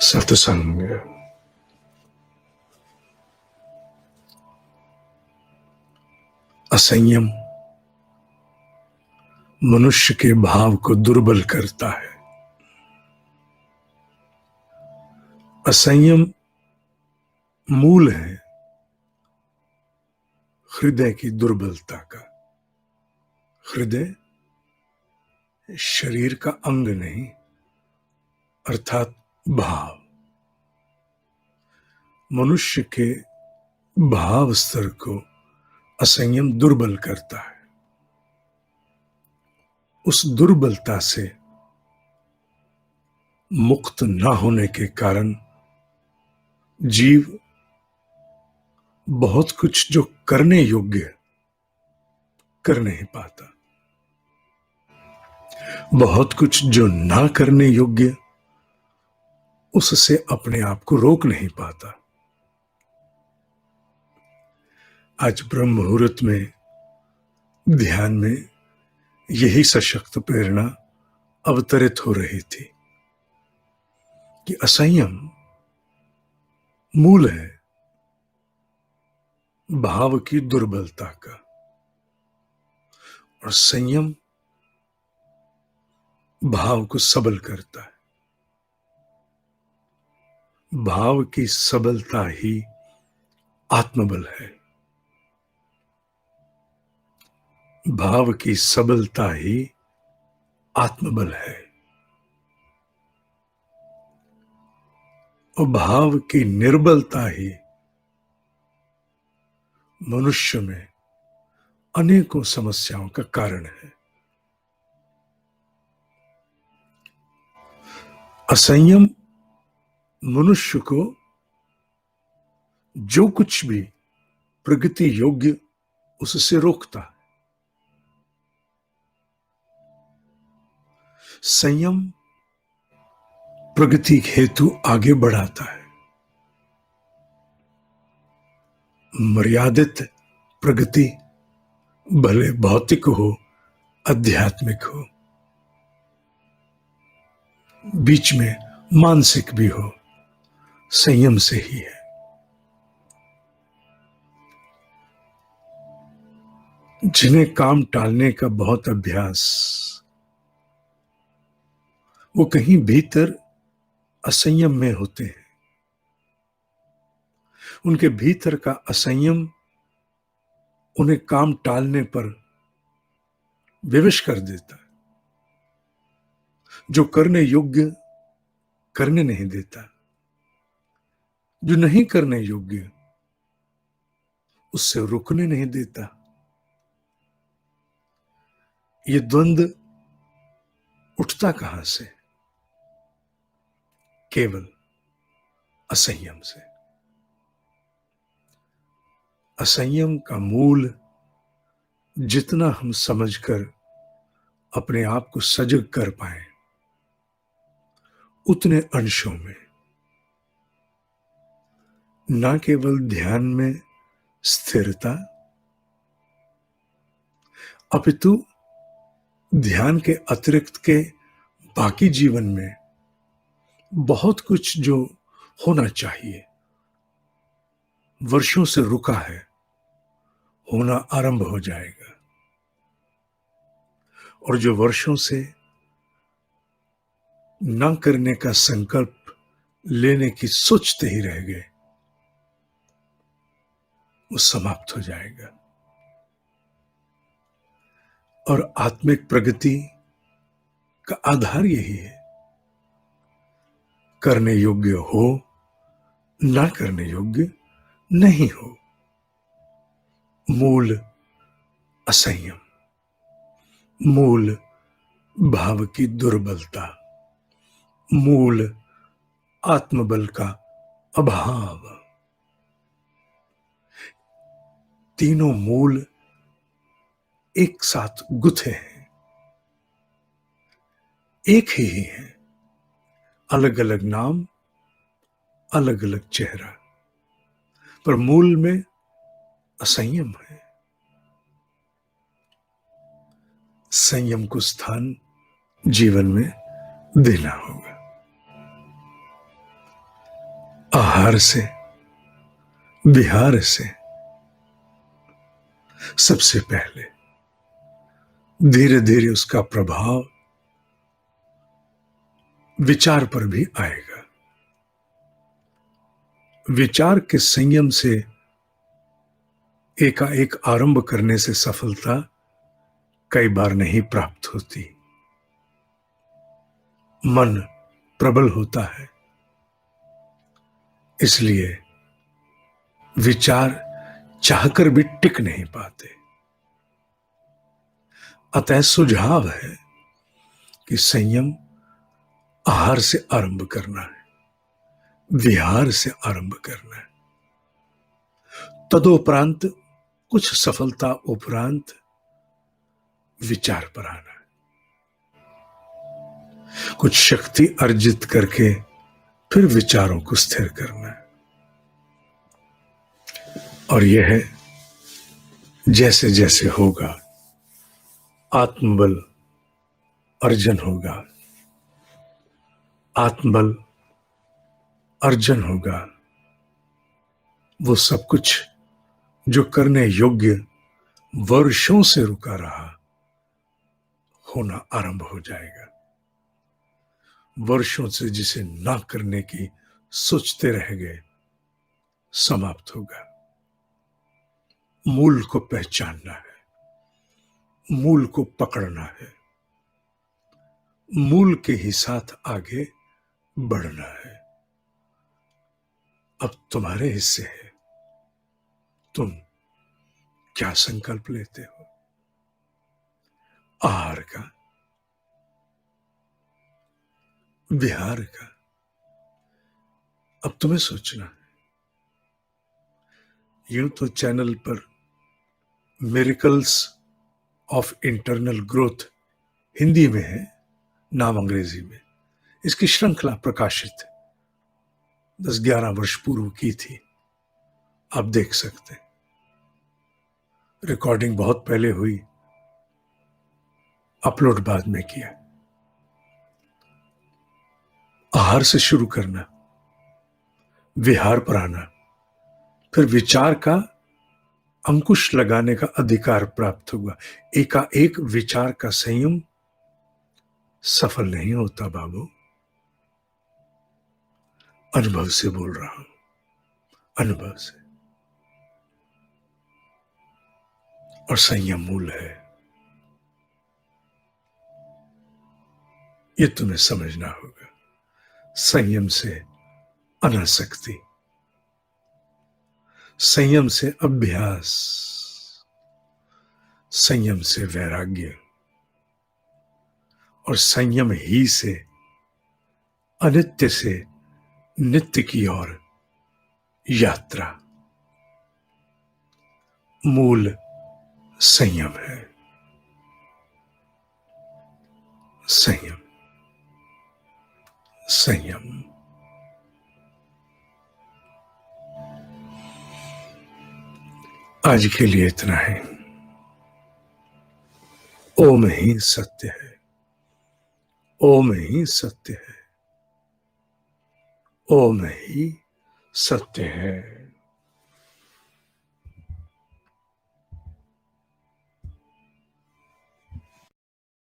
सत्संग। असंयम मनुष्य के भाव को दुर्बल करता है। असंयम मूल है हृदय की दुर्बलता का। हृदय शरीर का अंग नहीं, अर्थात भाव। मनुष्य के भाव स्तर को असंयम दुर्बल करता है। उस दुर्बलता से मुक्त न होने के कारण जीव बहुत कुछ जो करने योग्य कर नहीं पाता, बहुत कुछ जो ना करने योग्य उससे अपने आप को रोक नहीं पाता। आज ब्रह्म मुहूर्त में ध्यान में यही सशक्त प्रेरणा अवतरित हो रही थी कि असंयम मूल है भाव की दुर्बलता का, और संयम भाव को सबल करता है। भाव की सबलता ही आत्मबल है। भाव की सबलता ही आत्मबल है। और भाव की निर्बलता ही मनुष्य में अनेकों समस्याओं का कारण है। असंयम मनुष्य को जो कुछ भी प्रगति योग्य उससे रोकता है। संयम प्रगति हेतु आगे बढ़ाता है। मर्यादित प्रगति भले भौतिक हो, आध्यात्मिक हो, बीच में मानसिक भी हो, संयम से ही है। जिन्हें काम टालने का बहुत अभ्यास, वो कहीं भीतर असंयम में होते हैं। उनके भीतर का असंयम उन्हें काम टालने पर विवश कर देता है, जो करने योग्य करने नहीं देता, जो नहीं करने योग्य उससे रुकने नहीं देता। ये द्वंद्व उठता कहां से? केवल असंयम से। असंयम का मूल जितना हम समझकर अपने आप को सजग कर पाए, उतने अंशों में न केवल ध्यान में स्थिरता, अपितु ध्यान के अतिरिक्त के बाकी जीवन में बहुत कुछ जो होना चाहिए, वर्षों से रुका है, होना आरंभ हो जाएगा। और जो वर्षों से ना करने का संकल्प लेने की सोचते ही रह गए, वो समाप्त हो जाएगा। और आत्मिक प्रगति का आधार यही है, करने योग्य हो, ना करने योग्य नहीं हो। मूल असंयम, मूल भाव की दुर्बलता, मूल आत्मबल का अभाव, तीनों मूल एक साथ गुथे हैं, एक ही हैं, अलग अलग नाम, अलग अलग चेहरा, पर मूल में असंयम है। संयम को स्थान जीवन में देना होगा। आहार से, विहार से सबसे पहले धीरे धीरे उसका प्रभाव विचार पर भी आएगा। विचार के संयम से एकाएक आरंभ करने से सफलता कई बार नहीं प्राप्त होती। मन प्रबल होता है, इसलिए विचार चाहकर भी टिक नहीं पाते। अतः सुझाव है कि संयम आहार से आरंभ करना है, विहार से आरंभ करना है, तदोपरांत कुछ सफलता उपरांत विचार पर आना है। कुछ शक्ति अर्जित करके फिर विचारों को स्थिर करना है। और यह जैसे जैसे होगा आत्मबल अर्जन होगा, आत्मबल अर्जन होगा, वो सब कुछ जो करने योग्य वर्षों से रुका रहा होना आरंभ हो जाएगा। वर्षों से जिसे ना करने की सोचते रह गए समाप्त होगा। मूल को पहचानना है, मूल को पकड़ना है, मूल के ही साथ आगे बढ़ना है। अब तुम्हारे हिस्से है, तुम क्या संकल्प लेते हो? आहार का, विहार का? अब तुम्हें सोचना है। यूं तो चैनल पर miracles of internal growth Hindi में है, नाम अंग्रेजी में। इसकी श्रृंखला प्रकाशित 10-11 वर्ष पूर्व की थी, आप देख सकते हैं। रिकॉर्डिंग बहुत पहले हुई, अपलोड बाद में किया। आहार से शुरू करना, विहार पर आना, फिर विचार का अंकुश लगाने का अधिकार प्राप्त होगा। एकाएक विचार का संयम सफल नहीं होता बाबू। अनुभव से बोल रहा हूं, अनुभव से। और संयम मूल है, ये तुम्हें समझना होगा। संयम से अनासक्ति, संयम से अभ्यास, संयम से वैराग्य, और संयम ही से अनित्य से नित्य की ओर यात्रा। मूल संयम है, संयम, संयम। आज के लिए इतना है। ओम ही सत्य है, ओम ही सत्य है, ओम ही सत्य है।